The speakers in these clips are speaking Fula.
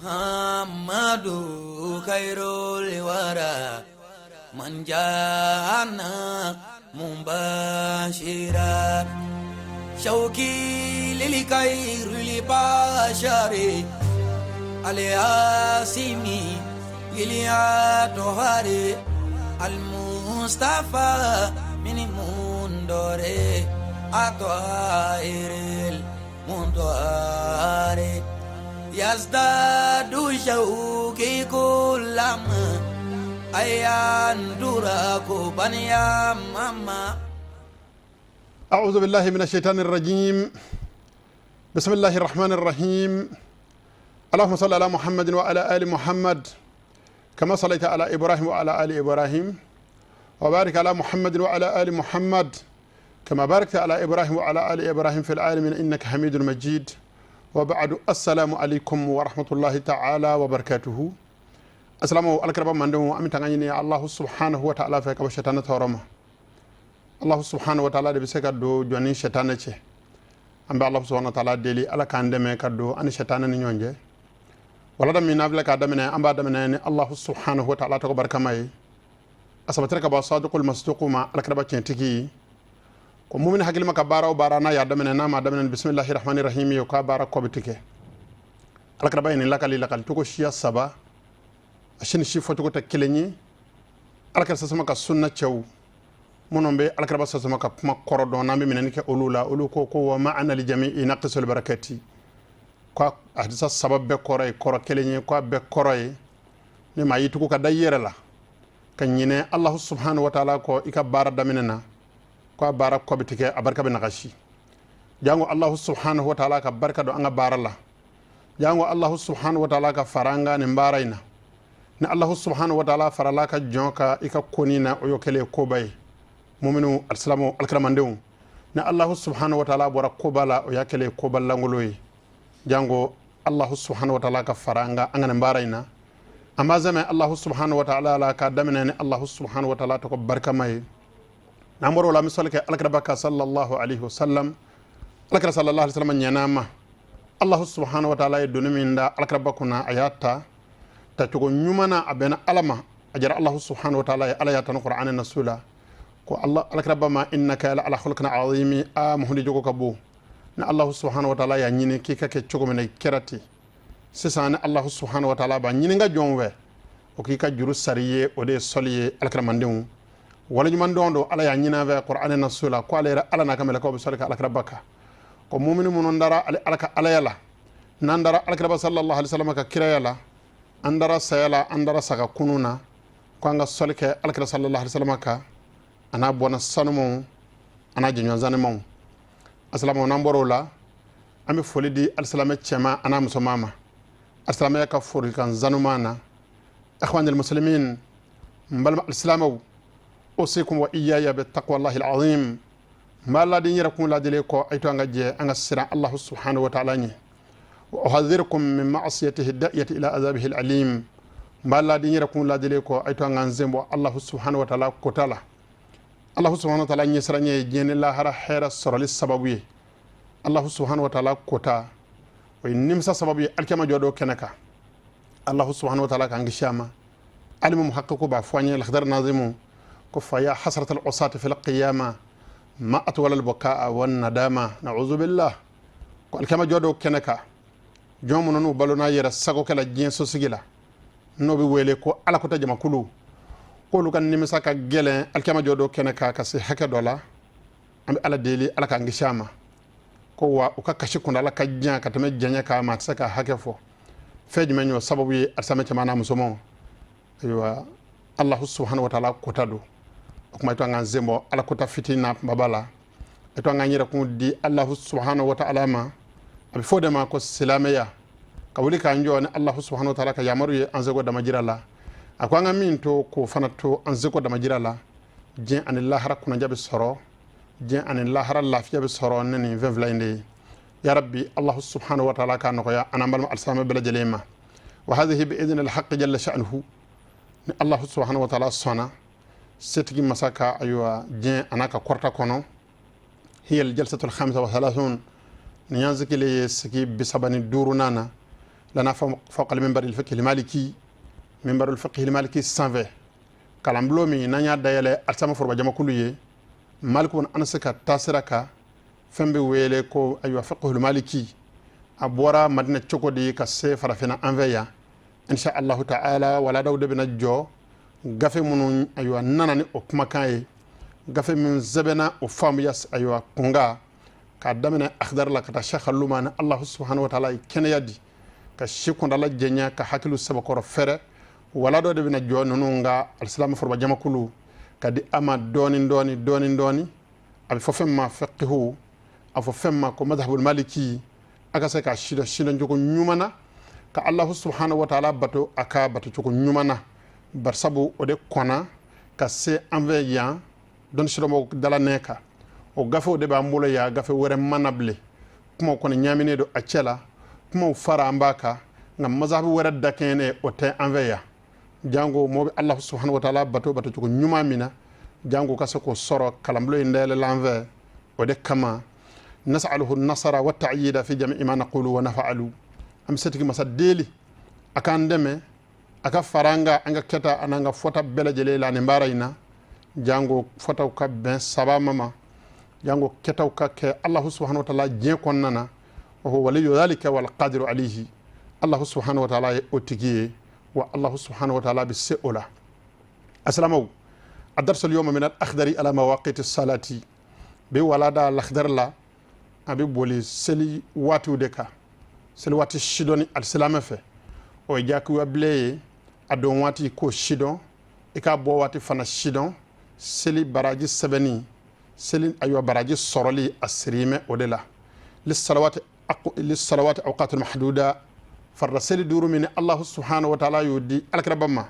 محمد خير الورى من جاءنا مباشرا شوقي للخير لبشر الياسمي للياتهر المصطفى من منظر أطهر المنظر يزداد شوقي كلما أيندرك بنيا ماما. أعوذ بالله من الشيطان الرجيم. بسم الله الرحمن الرحيم. اللهم صل على محمد وعلى آل محمد كما صليت على إبراهيم وعلى آل إبراهيم وبارك على محمد وعلى آل محمد كما باركت على إبراهيم وعلى آل إبراهيم في العالمين إنك حميد مجيد. وبعد السلام عليكم ورحمة الله تعالى وبركاته. السلام عليكم من دون أمين تغنيني الله سبحانه وتعالى فيك وشيطان تورما الله سبحانه وتعالى بسيك دو جوانين شيطانة أمبي الله سبحانه وتعالى ديلي على كاندمي كدو أني شيطانة نيونجي ولا دم نافلك دمنا أمبا دمنا الله سبحانه وتعالى تكبرك ماي أصبترك بصادق المصدوق ما على كربا تشنتكي ومؤمن حقل ما كبارا وبارانا يا دمنا نام دمنا بسم الله الرحمن الرحيم يوكا بارا كوبتكي على كربا إن لك تكو شيا سبا أشين شيفو تكو تكيلني على كربا سسمك السنة تشو منهم على كربا سسمك ما كوردون نامي منك أولولا أولو كوكو ومعنا لجميع نقص البركاتي kwa hadisa sabab be koray koro kelenye kwa be koray ni ma yituko ka dayere la kanyine allah subhanahu wa ta'ala ko ika bara daminena ko bara ko bitike abarka be nagashi jango allah subhanahu wa ta'ala ka barka do anga bara la jango allah subhanahu wa ta'ala ka faranga ni mbaraina ni allah subhanahu wa ta'ala farala ka jonka ika konina o yokele ko bay mu'minu assalamu alkaramandew ni allah subhanahu wa ta'ala bora ko bala o yakele ko ballangoloyi jango Allah subhanahu wa ta'ala ka faranga angana mbaraina amma zama Allah subhanahu wa ta'ala la ka damina ni Allah subhanahu wa ta'ala to ko barka mai namoro la misal ke alkrabaka sallallahu alaihi wasallam alkra sallallahu alaihi wasallam nyanama Allah subhanahu wa ta'ala yedunu minda alkrabakuna ayata ta to nyumana abena alama ajara Allah subhanahu wa ta'ala alayata no qur'anin nasula ko Allah alkrabama innaka la ala khulqin azimi muhdi jogo kabu na Allah subhanahu wa ta'ala ya nyine ki kake chogo mena kerati sisane Allah subhanahu wa ta'ala ba nyine nga jonwe o ki ka juru sariye o de soliye alkramandewu wala nyuman dondo ala ya nyina ve qur'an na sula ko ala ala na kamela ko solika alkrabaka ko mu'minu mun ndara alaka alayala nandara alkraba sallallahu alaihi wasallam ka kirayala andara sayala andara saka kununa ko anga solike alkraba sallallahu alaihi wasallam ka ana bona sanumo ana jinyo zanemo assalamu namboro la ami foli di alisalame cema ana musomama alisalame ya ka fori kan zanumana ikhwan almuslimin mbalma alislamu usikum wa iyaya bi taqwallahi alazim mala din yirakum la dile ko ayto anga je anga sira allah subhanahu wa ta'ala ni wa uhadhirukum min ma'siyatihi da'iyati ila azabihi alalim mala din yirakum la dile ko ayto anga zembo allah subhanahu wa ta'ala ko tala Allah subhanahu wa ta'ala nyesranye jene la hara hera sorali sababu Allah subhanahu wa ta'ala kota wa nimsa sababu alkama jodo kenaka Allah subhanahu wa ta'ala kan gishama alimu muhaqqiqu ba fwanye al-khdar nazimu ko fa ya hasrat al-usat fi al-qiyama ma atwala al-bukaa wan nadama na'udhu billah ko alkama jodo kenaka jomu nonu balona yera sago kala jenso sigila no be wele ko ala ko tajama kulu ko lu kan nimisa ka gelen alkama jodo kenaka kasi hake dola am ala deli ala ka ngishama ko wa o ka kashi kun ala ka jan ka tame janya ka ma saka hake fo feji menyo sababu yi asame te mana musomo aywa Allah subhanahu wa ta'ala ko tado kuma to ngan zembo ala ko ta fitina babala to ngan nyira ko di Allah subhanahu wa ta'ala ma abi fode ma ko silameya ka wuli ka njo ne Allah subhanahu wa ta'ala ka yamaru ye anzago da majirala akwanga minto ko fanato anziko da majirala jin anillah rakuna jabe soro jin anillah lafiya be soro nani vevlainde يا ربي الله سبحانه وتعالى كان نقيا أنا ملم السلام بلا جليمة وهذه بإذن الحق جل شأنه الله سبحانه وتعالى صنع ستجي مساكا أيوة جين أنا كقرطة كونو هي الجلسة 35 نيانزك لي سكي بسبب دورنانا lana fawqa al-minbar al-fiqh al-maliki minbar al-fiqh al-maliki 120 kalambulo mi nanya dayele alsama forba jama kulu ye malik won anasaka tasiraka fembe wele ko aywa fiqh al-maliki abora madina chokodi ka se farafina anveya insha Allah ta'ala wala dawde bina jo gafe munu aywa nanani o kuma kaye gafe min zabena o famu yas aywa kunga ka damina akhdar la kata shekha lumana Allah subhanahu wa ta'ala kene yadi ka shikonda la jenya ka hakilu sabakoro fere wala do de bina jo nunga alislam forba jamakulu kadi ama doni abi fofemma fiqhu afo femma ko madhhabul maliki aka se ka shida joko nyumana ka Allah subhanahu wa ta'ala bato aka bato joko nyumana bar sabu o de kona ka se enveillant don shiro mo dala neka o gafo de ba mbulo ya gafe wore manable kuma ko nyamine do acela kuma fara ambaka ngam mazhabu wore dakene o te enveillant jango mo Allah subhanahu wa ta'ala bato joko nyumamina jango ka se ko soro kalamlo indele l'envers o de kama nas'aluhu an-nasra wa at-ta'yida fi jami'i ma naqulu wa naf'alu am setiki masa deli akandeme aka faranga anga keta ananga fota bela jele la ne mbarayna jango fota ka ben saba mama jango keta ka ke Allah subhanahu wa ta'ala je konnana wa huwa waliyyu dhalika wal qadiru alayhi Allah subhanahu wa ta'ala otigiye wa Allah subhanahu wa ta'ala biseola assalamu الدرس اليوم من الأخضر على مواقيت الصلاة بولادا الأخضر لا أبي بولي سلي واتو دكا سلي واتي شيدوني السلام في ويجاكو يبلي أدون واتي كو شيدون إكا بو واتي فانا شيدون سلي براجي سبني سلي أيوة براجي سورلي السريمة ودلا للصلوات أوقات المحدودة فرسلي دورو من الله سبحانه وتعالى يودي الكربما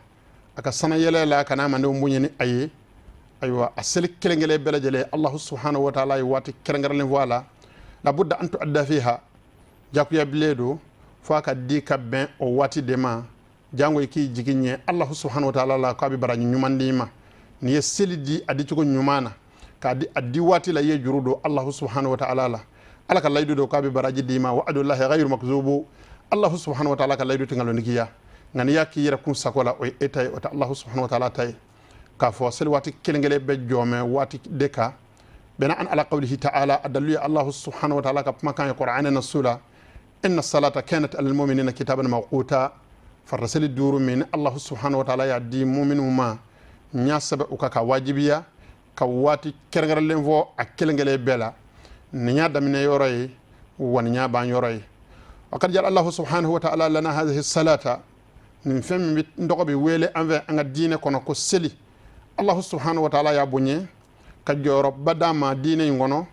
aka sana yele la kana mande munyeni aye aywa asel kelengele belajele Allah subhanahu wa ta'ala wati kelengaralen wala la budda an tuadda fiha jaku ya bledo faka dika ben o wati dema jango ki jiginye Allah subhanahu wa ta'ala la ka bi barani nyumandima ni yeselidi adi ko nyumana ka di adi wati la ye jurudo Allah subhanahu wa ta'ala la alaka laydo do ka bi baraji dima wa adullahi ghayru makzubu Allah subhanahu wa ta'ala ka laydo tingalo nikiya ngani yaki yira kun sakola o etay o ta Allah subhanahu wa ta'ala tay ka fo sel wati kelengele be jome wati deka bena an ala qawlihi ta'ala adallu Allah subhanahu wa ta'ala ka makan qur'ana nasula inna salata kanat alal mu'minina kitaban mawquta farasali duru min Allah subhanahu wa ta'ala ya di mu'minuma nyasaba ukaka wajibiya ka wati kelengaralen vo a kelengele bela nya damine yoroy won nya ban yoroy وقد جعل الله سبحانه وتعالى لنا هذه الصلاه min fem mit ndogo be wele envers anga diine kono ko seli Allah subhanahu wa ta'ala ya bonye ka joro badama diine ngono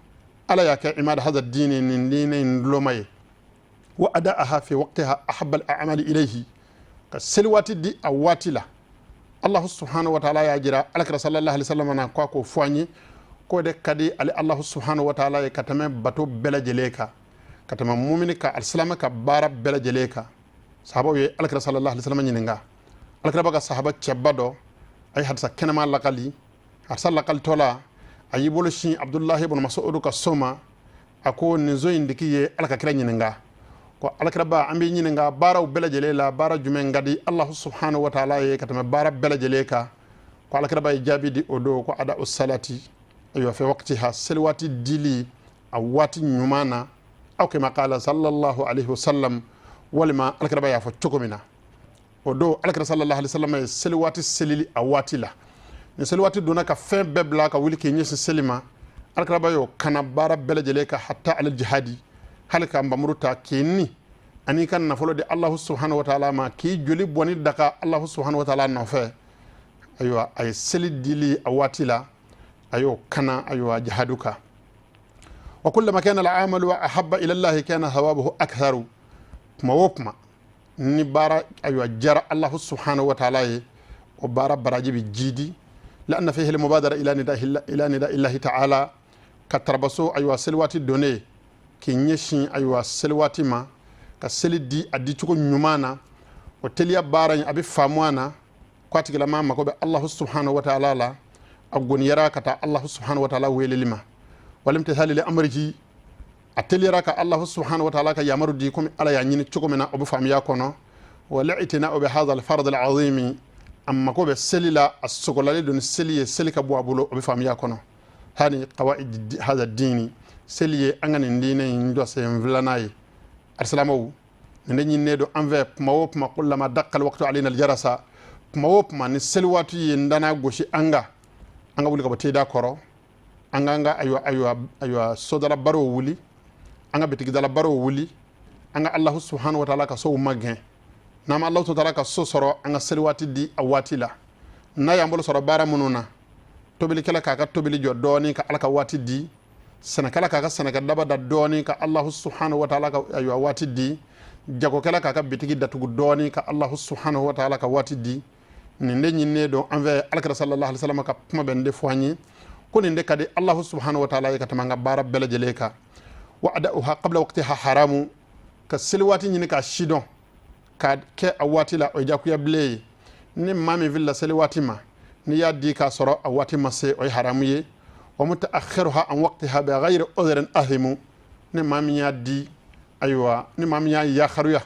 ala ya ka imad hadha diine nin diine lomay wa adaaha fi waqtiha ahabba al-a'mali ilayhi ka seli wati di awatila Allah subhanahu wa ta'ala ya jira alakra sallallahu alaihi wasallam na ko foñi ko de kadi ali Allah subhanahu wa ta'ala ya katame bato bela jeleka katama mu'min ka al-islam ka bara bela jeleka sahaba ye alakira sallallahu alaihi wasallam nyininga alakira baga sahaba cebado ay hadsa kenama laqali hadsa laqal tola ay bolo shi abdullah ibn mas'ud ka soma ako nizo indiki ye alaka kira nyininga ko alakira ba ambi nyininga bara bela jelela bara jume ngadi Allah subhanahu wa ta'ala ye katama bara bela jeleka ko alakira ba jabi di odo ko ada ussalati ayo fi waqtiha salawati dili awati nyumana aw kama qala sallallahu alaihi wasallam walima alakira ya fo chokomina odo alakira sallallahu alaihi wasallam selwati selili awati la ni selwati dona ka fin bebla ka wuli ke nyesi selima alakira yo kana bara belajele ka hatta al jihadi halka mbamruta kini ani kan na folo de Allah subhanahu wa ta'ala ma ki joli boni daka Allah subhanahu wa ta'ala no fe aywa ay seli dili awati la ayo kana aywa jihaduka wa kullama kana al amalu ahabba ila Allah kana thawabuhu aktharu kuma wo kuma ni bara aywa jara Allah subhanahu wa ta'ala ye o bara baraji bi jidi la anna fihi al mubadara ila nida illahi ta'ala katarbaso aywa selwati donné ki nyeshi aywa selwati ma ka selidi adi tuko nyumana o teliya bara abi famwana kwati gila mama ko be Allah subhanahu wa ta'ala la agon yara kata Allah subhanahu wa ta'ala welelima walim tathali li amrihi atelira ka Allah subhanahu wa ta'ala ka yamaru di kum ala ya nyini chukumena obu famiya kono wali'tina obi hadha al-fard al-azim amma ko be selila as-sukolale don seliye selika bo abulo obi famiya kono hani qawaid hadha ad-dini seliye angani ndine ndo se mvlanayi arsalamu nde nyinne do envers mawop ma kullama dakkal waqtu alina al-jarasa mawop ma ni selwatu yindana goshi anga wuli ka bate da koro anga aywa sodara baro wuli anga bitigi dala baro wuli anga Allah subhanahu wa ta'ala ka so magin nama Allah ta'ala ka so soro anga selwati di awati la na yambolo soro bara mununa tobili kala ka tobili jo doni ka alaka wati di sana kala ka sana ka daba da doni ka Allah subhanahu wa ta'ala ka aywa wati di jago kala ka bitigi datugu doni ka Allah subhanahu wa ta'ala ka wati di ninde nyinne do envers alkara sallallahu alaihi wasallam ka puma bende foñi ko ninde kadi Allah subhanahu wa ta'ala yakata manga bara bela jeleka wa adauha qabla waqtiha haramu ka silwati nyini ka shidon ka ke awati la o jakuya ble ni mami villa silwati ma ni yaddi ka soro awati ma se o haramu ye wa mutaakhiruha an waqtiha bi ghayri udhrin ahimu ni mami yaddi aywa ni mami ya kharuya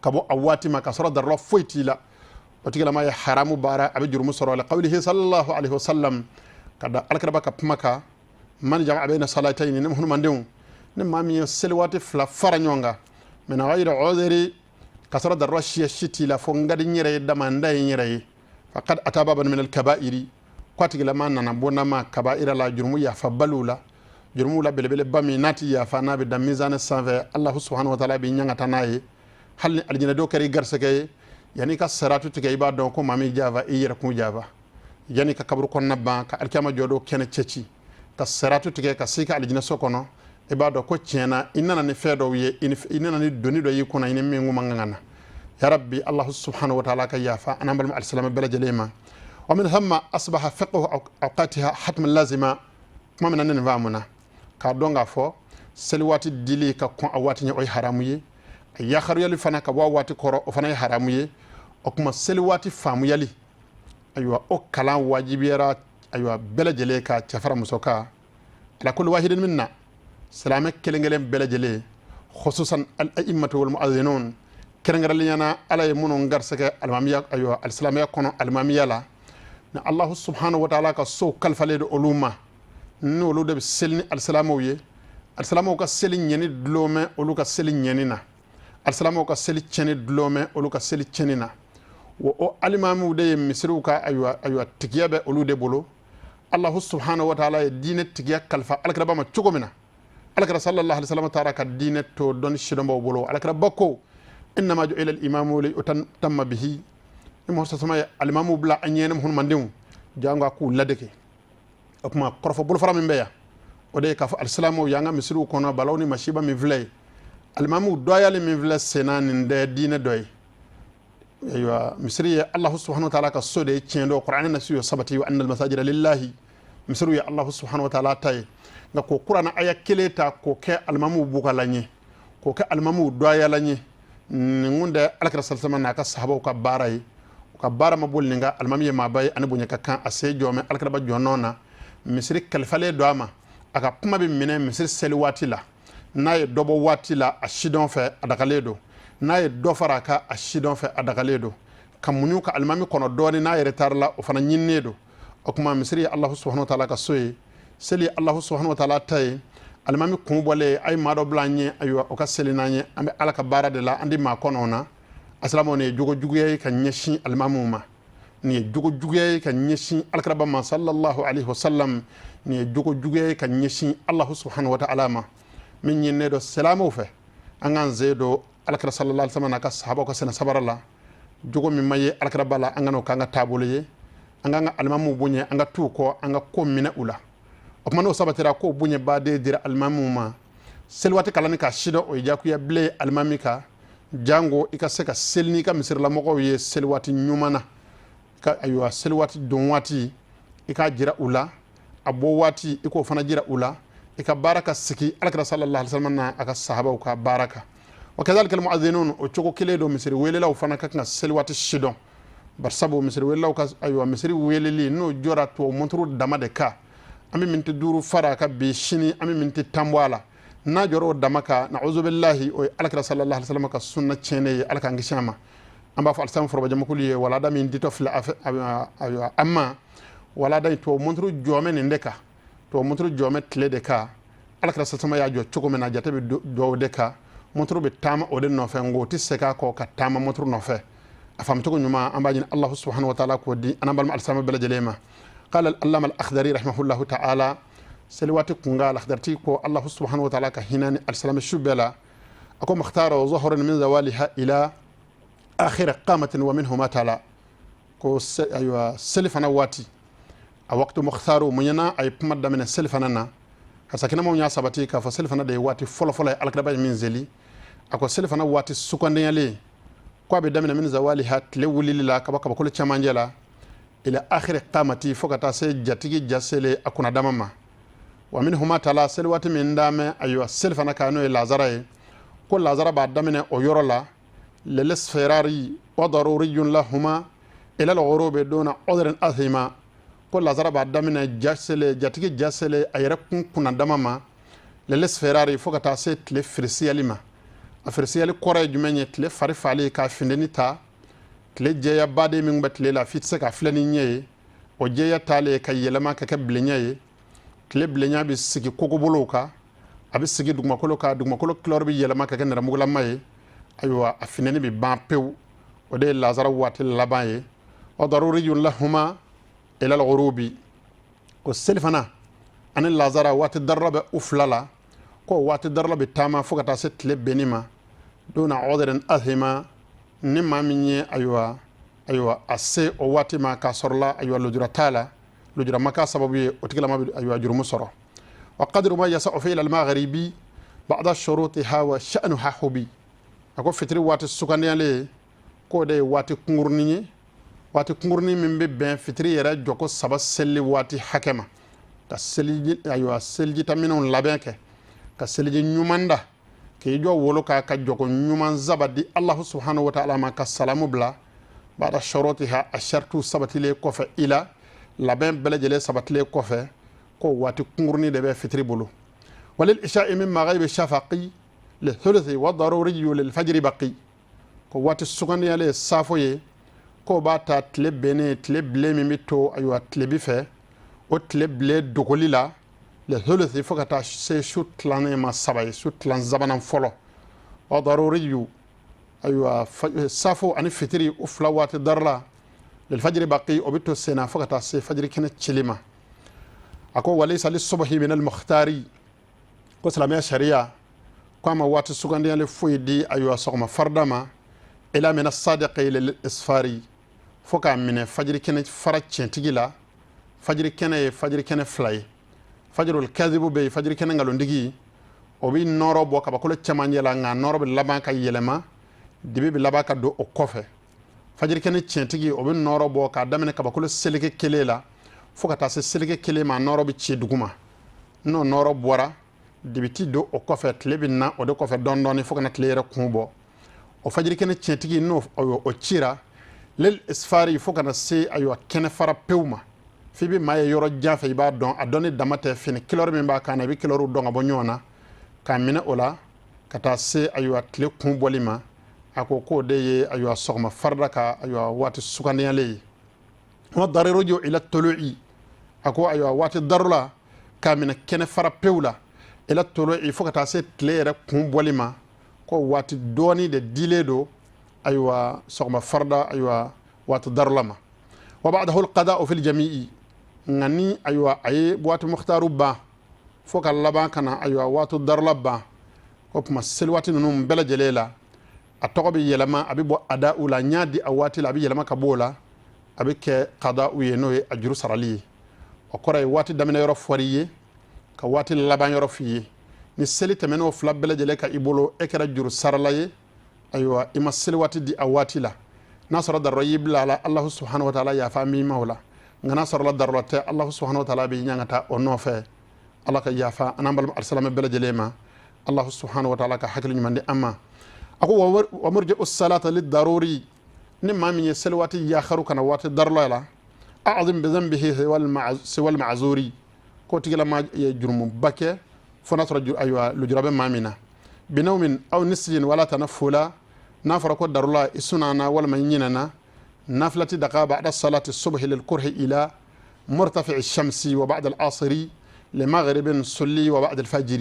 kabo awati ma ka soro darro foyti la وتقول ما يحرم بارا أبي جرم صلى قوله صلى الله عليه وسلم كذا الكربة كبمكا من جمع بين الصلاتين نمهن من دون نمامي السلوات فلا فرنيونغا من غير عذر كسر الرشية الشتي لا فونغا دينيري دمان دينيري فقد أتى بابا من الكبائر قاتل ما نبونا ما كبائر لا جرم يا فبلولا جرم لا بلبل بامي ناتي يا فانا بدميزان السنف الله سبحانه وتعالى بينيان تناي هل الجنة دوكري غرسكي yani ka saratu tige iba don ko mami java iyere ku java yani ka kabru kon nabba ka alkama jodo kene ceci ka saratu tige ka sika aljina sokono iba do ko cena inana ni fedo wiye inana ni doni do yikuna ina mi nguma ngana ya rabbi allah subhanahu wa ta'ala ka yafa ana bal al-salam bala jalima wa min hamma asbaha fiqhu awqatiha hatman lazima kuma min nan vamuna ka donga fo selwati dili ka kon awati nyoy haramuye ya kharu yali fana ka wawati koro o fana haramuye o kuma selwati famu yali aywa o kalan wajibiyara aywa bela jele ka chafara musoka ala kulli wahidin minna salama kelengelen bela jele khususan al a'immatu wal mu'adhdhinun kerengaral yana ala yamunu ngarsake almamiya aywa al islamiyya kono almamiya la na allah subhanahu wa ta'ala ka so kalfale do uluma no lo de selni al salamu ka selin nyeni dlome olu ka selin nyenina al salamu ka seli cheni dlome olu ka seli chenina wo alimamu de misru ka aywa tikiyabe olu de bolo allah subhanahu wa ta'ala dine tikiya kalfa alkara ma chugomina alkara sallallahu alaihi wasallam taraka dine to don shidombo bolo alkara bako inma ju'ila al-imamu li utamma bihi imo sama alimamu bla anyenem hun mandimu janga ku ladeke akuma korfo bulu faram mbeya o de ka fa al-salamu yanga misru kono balawni mashiba mi vlay alimamu doyale mi vlay senan de dine doy aywa misri allah subhanahu wa ta'ala ka sode ciendo qur'an na siyo sabati wa annal masajida lillahi misri allah subhanahu wa ta'ala tay nga ko qur'an aya keleta ko ke almamu bugalanye ko ke almamu doyalanye ngunde alakra sallallahu na ka sahaba ka baray ka bara mabul ninga almami ma bay an bunya ka kan ase jome alakra ba jonona misri kalfale doama aka puma be mine misri selwati la nay dobo watila ashidon fe adakaledo naye dofara ka ashidon fe adagaledo kamunyu ka almami kono doni naye retarla o fana nyinnedo o kuma misri allah subhanahu wa ta'ala ka soye seli allah subhanahu wa ta'ala tay almami ko bole ay mado blanye aywa o ka seli nanye ambe alaka barade la andi ma kono na aslamo ne jogo juguyay ka nyeshi almamuma ni jogo juguyay ka nyeshi alkaraba ma sallallahu alaihi wasallam ni jogo juguyay ka nyeshi allah subhanahu wa ta'ala ma min nyinnedo salamu fe angan zedo alakara sallallahu alaihi wasallam ka sahaba ko sena sabarala jogo mi maye alakara bala angano kanga tabule anganga almamu bunye anga tu ko anga ko mina ula o mano sabatira ko bunye bade dira almamu ma selwati kalani ka shido o jaku ya ble almamika jango ika seka selni ka misir la moko ye selwati nyumana ka aywa selwati donwati ika jira ula abo wati iko fana jira ula ika baraka siki alakara sallallahu alaihi wasallam na aka sahaba ka baraka وكذلك المؤذنون وتشوكو كيلو مسري ويلي لو فانا كنا سلوات الشدون برسابو مسري ويلي لو ايوا مسري ويلي لي نو جورا تو مونترو دما دكا امي من تدورو فراكا بشيني امي من تتاموالا na joro damaka na'udhu billahi o alakira sallallahu alaihi wasallam ka sunna chene alaka ngishama amba fa alsam foro bajamu kuli wala da min dito fil amma wala da to montru jome ne ndeka to montru jome tle de ka alakira sallallahu ya jo choko mena jate be do de ka montru be tama o de no fe ngoti seka ko ka tama montru no fe afam to nyuma amba jin allah subhanahu wa ta'ala ko di anambal alsam bela jelema qala al-allama al-akhdari rahimahullahu ta'ala سلواتي كونغا الأخدرتي كو الله سبحانه وتعالى كهناني السلام الشبلا أكو مختار وظهر من زوالها إلى آخر قامة ومنه ما تلا كو أيوة سلفنا واتي وقت مختار منينا أي بمدة من السلفنا هساكنا مونيا سباتي كفا سلفنا دي واتي فلا فلا الكربا من زلي أكو سلفنا واتي سكونديا لي كو أبدا من زوالها تلولي للا كبا كل تشامانجلا إلى آخر قامة فوقتا سيجاتيجي جاسلي أكونا دامما ومنهما تلا سلوات من دام أيوة سلفنا كانوا لازرة كل لازرة بعد من أيورلا للسفراري وضروري لهما إلى الغروب دون عذر أثما كل لازرة بعد من جاسل جاتيك جاسل أيركم كنا دمما للسفراري فوق تاسيت لفرسيالما أفرسيالي كورة جمعية لفرف عليه كافندني تا تلجيا بعد من بتللا فيتسك أفلانية وجيا تالي كيلما ككبلينية tile bilenya bi sigi kokobolo ka abi sigi dugmakolo ka dugmakolo klor bi yelama ka kenera mugula maye aywa afineni bi bampew o de lazara wati labaye o daruriyun lahuma ila al-ghurubi ko selfana an lazara wati darraba uflala ko wati darraba tama fokata set tile benima dona udran athima nimma minye aywa ase o wati ma ka sorla aywa lujratala لجرا مكا سببي وتكلم أيها جرمسرة وقدر ما يسع في المغربي بعض شروطها وشأنها حبي أكو فتري وات السكانية لي كودي وات كنغرني من بين فتري يرى جوكو سبا سلي وات حكمة كسلجي أيها سلجي تمنون لبنك كسلجي نيوماندا كي جو ولوكا كجوكو نيومان زبدي الله سبحانه وتعالى ما كسلام بلا بعد شروطها الشرط سبتي لي كوفا إلى labɛn bɛɛ lajɛlen sabatilen kɔfɛ ko waati kungurunin de bɛ fitiri bolo walil isha'i min maghribi shafaqi li thuluthi wa daruriyyu lil fajri baqi ko waati sugandiyalen safo ye ko b'a ta tile bɛnnen tile bilen min bɛ to ayiwa tile bi fɛ o tile bilen dogoli la li thuluthi fo ka taa se su tilannen ma saba ye su tilan sabanan fɔlɔ wa daruriyyu ayiwa safo ani fitiri o fila waati darila للفجر باقي وبتو سينا فقط سي فجر كنا تشليما اكو وليس للصبح من المختاري قسلام يا شريعه كما وات سوغاندي لفوي دي ايوا سوما فردما الى من الصادق للاسفاري فوكا من فجر كنا فراتشين تيلا فجر كنا فلاي فجر الكاذب بي فجر كنا غلوندغي وبي نورو بوكا باكول تشامانيلا nga noro bi laban ka yelema dibi bi labaka do o kofe fajiri kene tientigi o be noro bo ka damene ka bakolo seleke kelela foka ta se seleke kele ma noro bi ci duguma no noro bora dibiti do o kofe tlebinna o de kofe dondoni foka na tlere kumbo o fajiri kene tientigi no o cira lel isfari foka na se ayo kene fara pewma fibi maye yoro jafe ba don adoni damate fini kilor min ba kana bi kiloru donga bonyona kamina ola kata se ayo tle kumbo lima ako ko de ye aywa sogma fardaka aywa wati sukaniya le wa dariruju ila tulu'i ako aywa wati darula kamina kene fara pewla ila tulu'i fokata se tlere kum bolima ko wati doni de diledo aywa sogma farda aywa wati darulama wa ba'dahu alqada'u fil jami'i ngani aywa ay wati mukhtaru ba foka laba kana aywa wati darulaba ko kuma selwati nunum bela jelela a tɔgɔ bɛ yɛlɛma a bɛ bɔ ada'u la ɲa di a waati la a bɛ yɛlɛma ka bɔ o la a bɛ kɛ qada'u ye n'o ye a juru sarali ye o kɔrɔ ye waati daminɛ yɔrɔ fɔri ye ka waati laban yɔrɔ f'i ye ni seli tɛmɛn'o fila bɛɛ lajɛlen ka i bolo e kɛra juru sarala ye ayiwa i ma seli waati di a waati la n'a sɔrɔ darɔ y'i bila a la alahu subhanahu wa ta'ala yafa min ma o la nka n'a sɔrɔ darɔ tɛ alahu subhanahu wa ta'ala bɛ ɲa ka taa o nɔfɛ ala ka yafa an n'an balima alisalamɛ bɛɛ lajɛlen ma alahu subhanahu wa ta'ala ka hakili ɲuman di an ma ako wa murji ussalata lidaruri ni ma min yesel wati yakharu kana wati darla la a'zim bi dhanbihi siwal ma'zuri ko tigala ma ye jurmu bake فنصر أيوة لجرب مامنا بنوم أو نسي ولا تنفلا نافرق الدرلا إسنانا ولا ميننا نافلة دقاء بعد الصلاة الصبح للكره إلى مرتفع الشمس وبعد العصر لمغرب صلي وبعد الفجر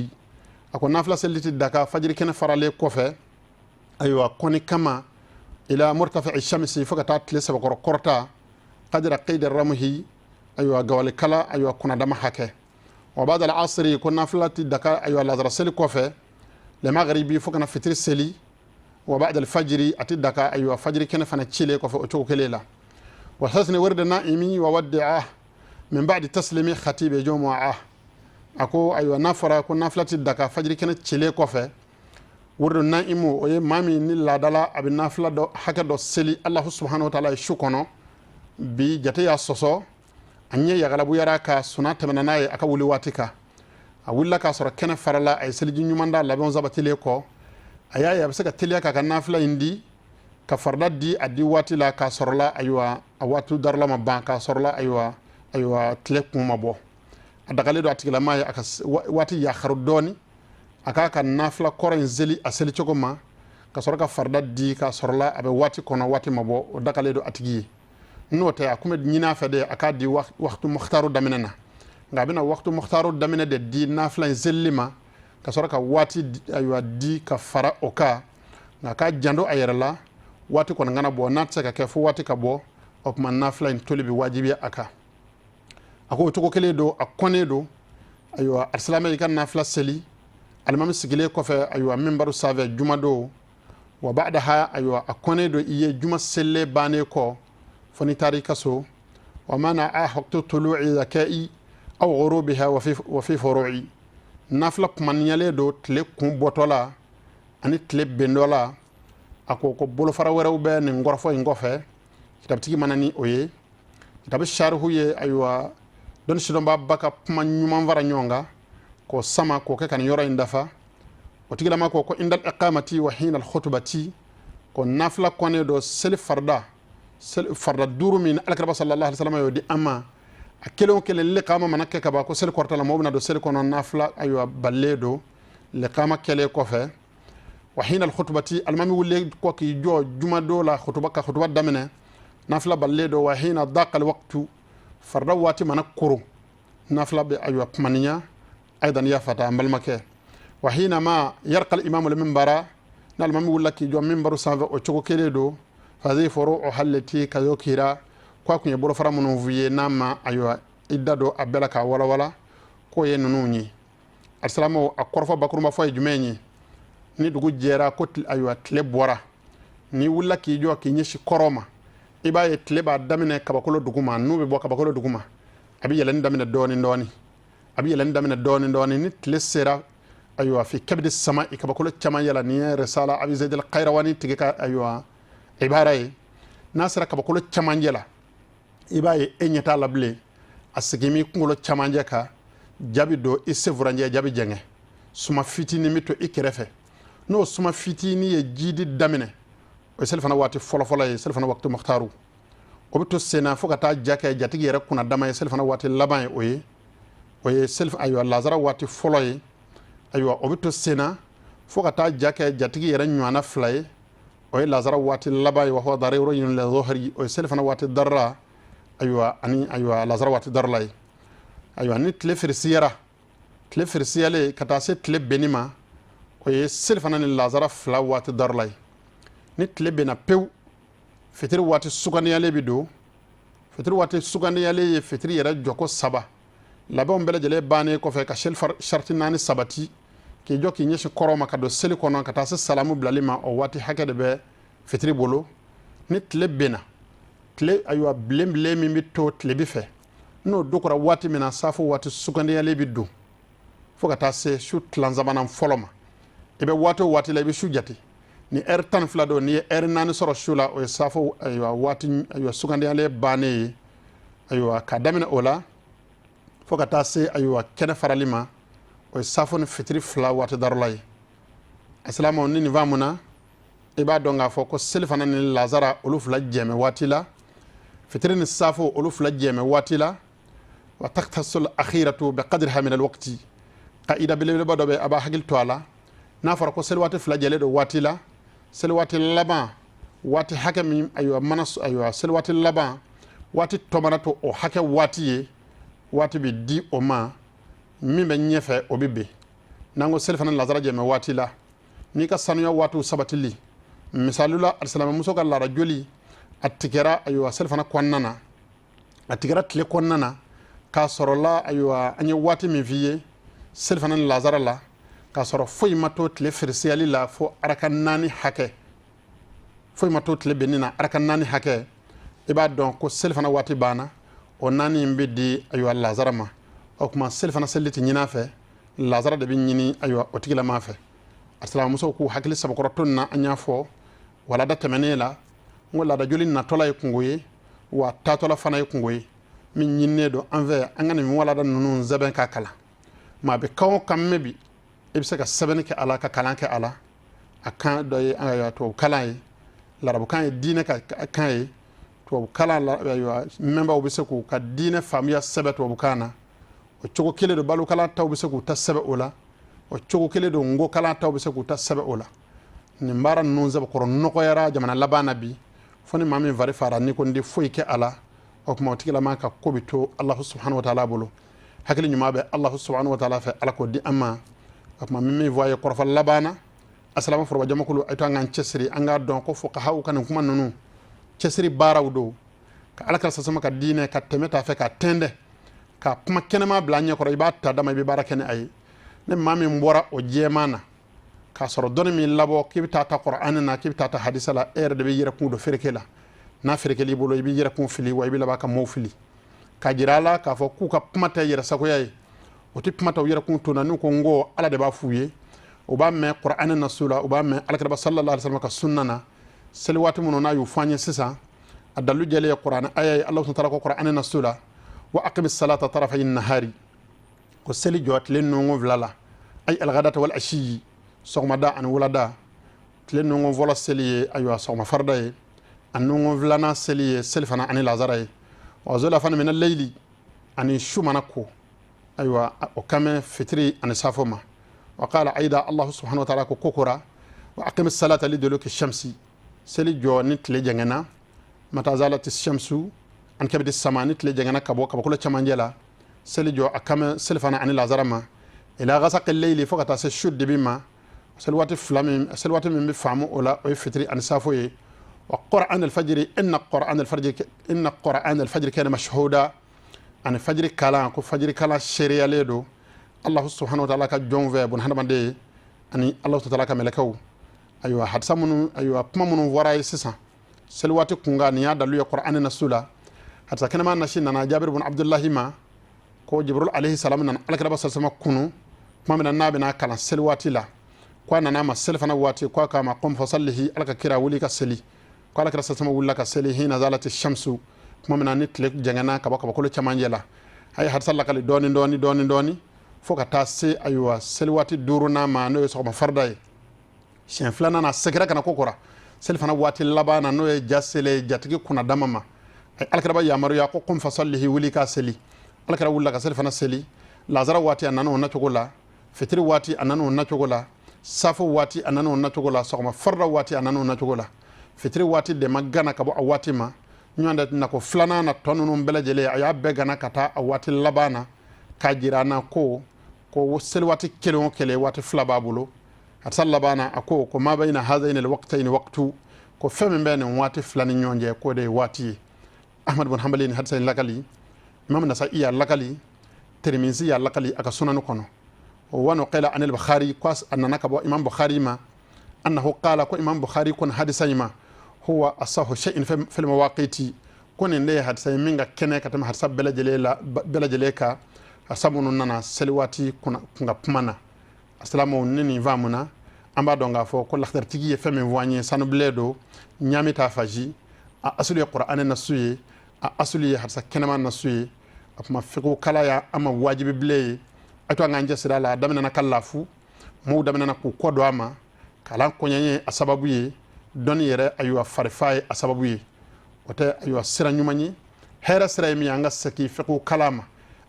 أكون نافلة سلتي الدقاء فجر كنا فرالي كوفة أيوة كوني كما إلى مرتفع الشمس فقطات لسه بقرا قرطا قدر قيد الرمه أيوة قوالي كلا أيوة كنا دم حكه وبعد العصر يكون نافلة الدقاء أيوة لازر سلي كوفة لمغربي فقنا فتر سلي وبعد الفجر أتدقاء أيوة فجر كنا فنتشيلي كوفة أتوك ليلة وحسن ورد نائمي وودعه من بعد تسليم خطيب جمعة أكو أيوة نافرة كون نافلة الدقاء فجر كنا تشيلي كوفة ورد نائمو وي مامي نلا دلا أبي نافلة دو حكا دو سلي الله سبحانه وتعالى يشوكونا بجتي الصصو أني يغلبو يراكا سنات منناي أكا ولي واتيكا أولا كاسر كنا فرلا أي سلي جنيو مندا لبون زبطي ليكو أيا بسكا تليكا كنافلة اندي كفردا دي أدي واتي لا كاسر لا أيوة أواتو درلا مبان كاسر لا أيوة تليكو مبو أدقالي دو أتيكلا ماي أكا واتي يخرو دوني aka ka nafla koren zeli aseli chogo ma ka soroka farda di ka sorla abe wati kono wati mabo o dakale do atigi no te akume nyina fede aka di waqtu mukhtaru daminana ngabina waqtu mukhtaru damina de di nafla zellima ka soroka wati aywa di ka fara oka na ka jando ayerla wati kono ngana bo natsa ka kefu wati ka bo okma nafla tolibi wajibi aka ako to ko kele do akone do aywa arsalama kan nafla seli alimami sigile kofe aywa mimbaru save juma do wa ba'daha aywa akone do iye juma selle bane ko foni tarika so wa mana ahaqtu tulu'i zakai aw ghurubiha wa fi furu'i nafla man yale do tle kun botola ani tle bendola ako ko bolo fara waraw be ni ngorfo ngofe kitab tigi manani oye kitab sharhu ye aywa don shidomba baka man nyuma vara nyonga ko sama ko ke kan yoro indafa o tigila ma ko indal iqamati wa hina al khutbati ko nafla kone do sel farda duru min alkarba sallallahu alaihi wasallam yodi amma akelo kele liqama manake ka ba ko sel kortala mo do sel kono nafla aywa balledo liqama kele ko fe wa hina al khutbati al mami wulle ko ki jo juma do la khutba damene nafla balledo wa hina daqa al waqtu farda wati manakuru nafla be aywa maniya أيضا يافتا مبلمكه وحينما يرقى الإمام المنبر نالمام يقول لك جو منبر سانفا أو كيليدو فهذه فروع التي كيوكيرا كواكو يبولو فرامونو فيه ناما أيوة إدادو أبلكا ولا كوي نونوني السلام أكورفا بكرو مفاي جميني ni dugu jera ko aywa tile bora ni wulla ki jo ki nyeshi koroma iba ye tile ba damine kabakolo duguma nube bo kabakolo duguma abi yelen damine doni abi yelen damina doni ni tlesera aywa fi kabdi sama ikabakolo chama yala ni risala abi zaid al qayrawani tigeka aywa ibara nasra kabakolo chama yala ibaye enyata lable asigimi kungulo chama jaka jabi do isevuranje jabi jenge suma fitini mito ikirefe no suma fitini ye jidi damine o selfana wati folo ye selfana waqtu mukhtaru o bito sena fokata jaka jatigi yere kuna dama ye selfana wati laban oye self aywa lazara wati folo ye aywa obito sena fokata jake jatigi yere nywana fly oye lazara wati labai wa huwa dariro yin la dhuhri oye selfana wati darra aywa lazara wati darlay aywa ni tle firsiyale kata se tle benima oye selfana ni lazara fla wati darlay ni tle bena pew fitri wati suganiyale bido fitri wati suganiyale ye fitri yere joko saba labon bele jele bane ko fe ka sharti nani sabati ki joki nyeshi koroma ka do seli kono ka ta salamu blalima o wati hakade be fitri bolo ni tle bena tle aywa blem mi to tle bi fe no dokora wati mina safu wati sukande yale bi do foka ta se shu tlanzabana foloma ebe wati le bi shujati ni tan flado ni nani soro shula o safu aywa wati aywa sukande yale bane aywa ka damina ola foka ta se aywa kene faralima o safon fitri fla wati darlay assalamu ni vamuna iba donga foko selfana ni lazara ulufla jeme watila fitri ni safo ulufla jeme watila wa taqtasul akhiratu biqadriha min alwaqti qaida belebele ba dobe aba hagil to ala na fara ko sel wati fula jele do wati la sel wati laba wati hake mi aywa manas aywa sel wati laba wati tomana to o hake wati ye wati bi di o ma mi be nyefe o bibe nango sel fana lazara je me wati la ni ka sanuya watu sabatili misalula arsalama muso ka lara joli atikera aywa sel fana konnana atikera tile konnana ka sorola aywa anye wati mi viye sel fana lazara la ka soro foy mato tile firsiyali la fo araka nani hake foy mato tile benina araka nani hake iba don ko sel fana wati bana o nani mbidi aywa lazara ma o kuma sel fana seliti nyina fe lazara de bi nyini aywa o tigila ma fe arsalama muso ku hakili sabakoro tonna anya fo wala da temenela ngola da joli na tola yikungoye wa tatola fana yikungoye min nyinne do envers angana mi wala da nunu zaben ka kala ma be kaw kam mebi ibse ka sabene ke ala ka kalan ke ala akan do ya to kala yi larabu kan dine ka kan yi to kala la ya memba obise ku ka dine famia sabet to bukana o chogo kele do balu kala taw bise ku ta sabe ola o chogo kele do ngo kala taw bise ku ta sabe ola ni mbara nun zaba koro noko yara jamana labana bi foni mami vari fara ni ko ndi foy ke ala o kuma tigila ma ka kobito Allah subhanahu wa ta'ala bolo hakili nyuma be Allah subhanahu wa ta'ala fa ala ko di amma o kuma mimi voye korfa labana assalamu forba jamakulu ayto ngan cesri anga don ko fo ka haw kan kuma nonu cesri barawdo ka ala kala sama ka dine ka temeta fe ka tende ka kuma kenema blanye ko iba ta dama bi barakene ay ne mami mbora o jemana ka soro doni mi labo kibita ta qur'an na kibita ta hadisa la ere de be yira kun do ferkela na ferkeli bolo bi yira kun fili way bi laba ka mo fili ka jirala ka fo ku ka pumata yira sako yayi o ti pumata yira kun to na ko ngo ala de ba fuye o ba me qur'an na sula o ba me alaka sallallahu alaihi wasallam ka sunnana selwatu mun na yu fanye sisa adalu jale qur'an ayay allah ta'ala ko qur'an na sula wa aqimis salata tarafay an-nahari ko seli jot len no ngo vlala ay al-ghadata wal ashi sogma da an wulada tile nongo vola seliye aywa sogma farda ye an nongo vlana seliye selfana ani lazara ye wa zola fana min al-layli ani shumana ko aywa o kame fitri ani safoma wa qala aida Allah subhanahu wa ta'ala ko kokora wa aqim as-salata li duluki ash-shamsi seli joni tile jangana mata zalat ash-shamsu an kabidi samani tile jangana kabo kula chamanjela seli jo akame selfana ani lazara ma ila ghasaq al-layli faqata sashud bima سلوات فلامين سلوات من بفهمه ولا ويفتري عن سافوي وقرآن الفجر إن قرآن الفجر كان مشهودا عن الفجر كلام كفجر كلام شريعة ليدو الله سبحانه وتعالى كجون في بن هذا بندي أني الله تعالى كملكه أيوة حد سامون أيوة كم من وراء سيسا سلوات كونغا نيا دلوا القرآن النسولة حتى كنا ما نشين أنا جابر بن عبد الله ما كو جبريل عليه السلام أن على كده بس سلسلة كونو ما من النبي ناكلا سلوات لا kwa nana ma selfana wati kwa kama qum fasallihi alaka kira wuli ka seli kwa alaka sama wulla ka seli hina zalati shamsu kuma mina nitle jangana ka baka bakolo chamanjela ay har sallaka li doni foka ta se aywa selwati duruna ma no so ma farday shen flana na sekra kana kokora selfana wati labana no e jasele jatigi kuna damama ay alaka ba yamaru ya qum fasallihi wuli ka seli alaka wulla ka selfana seli lazara wati anano na chogola fitri wati anano na chogola safo wati anano na chogola sogma farda wati anano na chogola fitri wati de magana kabo awati ma nyanda na ko flana na tonu mbelejele aya begana kata awati labana kajirana ko sel wati kele wati flababulo hatta labana ako ko ma bayna hadaini alwaqtayn waqtu ko femme ben wati flani nyonje ko de wati ahmad bin hanbali ni hadsa lakali imam nasa'i ya lakali tirmizi ya lakali aka sunan kono ونقل عن البخاري قاس أننا كبو إمام بخاري ما أنه قال كو إمام بخاري كون حديثا ما هو أصح شيء في المواقيت كون إن ليه حديثا منغا كنه كتم حديثا بلا جليكا أصابون ننا سلواتي كونغا بمانا أسلامو نيني فامنا أمبا دونغا فو كل اختر تيجي فمي واني سانو بليدو نيامي تافاجي أسولي القرآن نسوي أسولي حديثا كنما نسوي أما فيكو كلايا أما واجب بلي ato nganje sira la damina na kallafu mu damina na ku kodo ama kala konyenye asababu ye doni yere aywa farifai asababu ye wote aywa sira nyumanyi hera sira mi anga saki fiqu kalama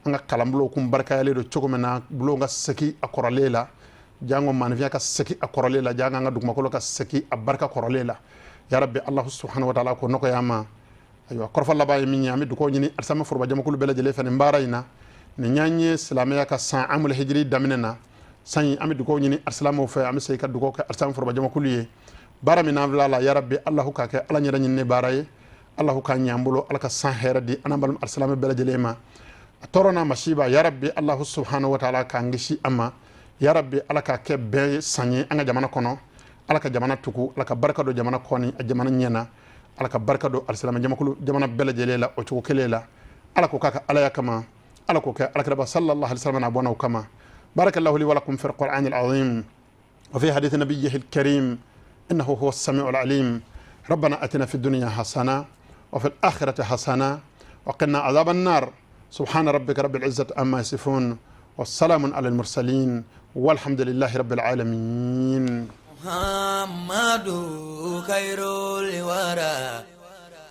anga kalambulo kum barka yale do chokomena bulo nga seki akorolela jango manvia ka seki akorolela janga nga dugma ko ka seki abarka korolela ya rabbi allah subhanahu wa ta'ala ko noko yama aywa korfa la baye min yami du ko nyini arsama furba jama kulu bela jele fane mbarayna ni nyanye salamiya ka sa amul hijri daminena sanyi ami du ko nyini arsalama fa ami sey ka du ko ka arsama furba jama kulu ye bara min la ya rabbi allah ka ke ala nyira nyinne baraye allah ka nyambulo alka san heradi anambal arsalama bela jele ma torona mashiba ya rabbi allah subhanahu wa ta'ala ka ngishi amma ya rabbi alaka ke be sanyi anga jamana kono alaka jamana tuku alaka barka do jamana koni a jamana nyena alaka barka do arsalama jamakulu jamana bela jelela o tuku kelela alako kaka alaya kama alako ka alaka raba sallallahu alaihi wasallam abona kama barakallahu li wa lakum fi alquran alazim wa fi hadith nabiyhi alkarim innahu huwa as-sami'u al-alim ربنا اتنا في الدنيا حسنه وفي الاخره حسنه وقنا عذاب النار سبحان ربك رب العزه عما يصفون والسلام على المرسلين والحمد لله رب العالمين محمد خير الورى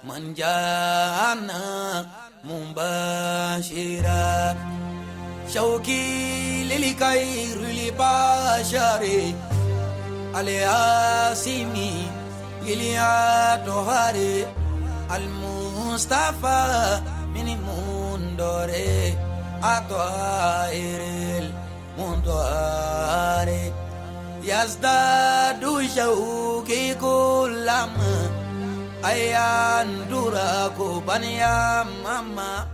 من جاءنا مباشرا شوقي للخير لبشر الياسمي للياتهار المصطفى من مندوري أطائر المنطار يزداد شوقي كلما أيان دراك بنيا ماما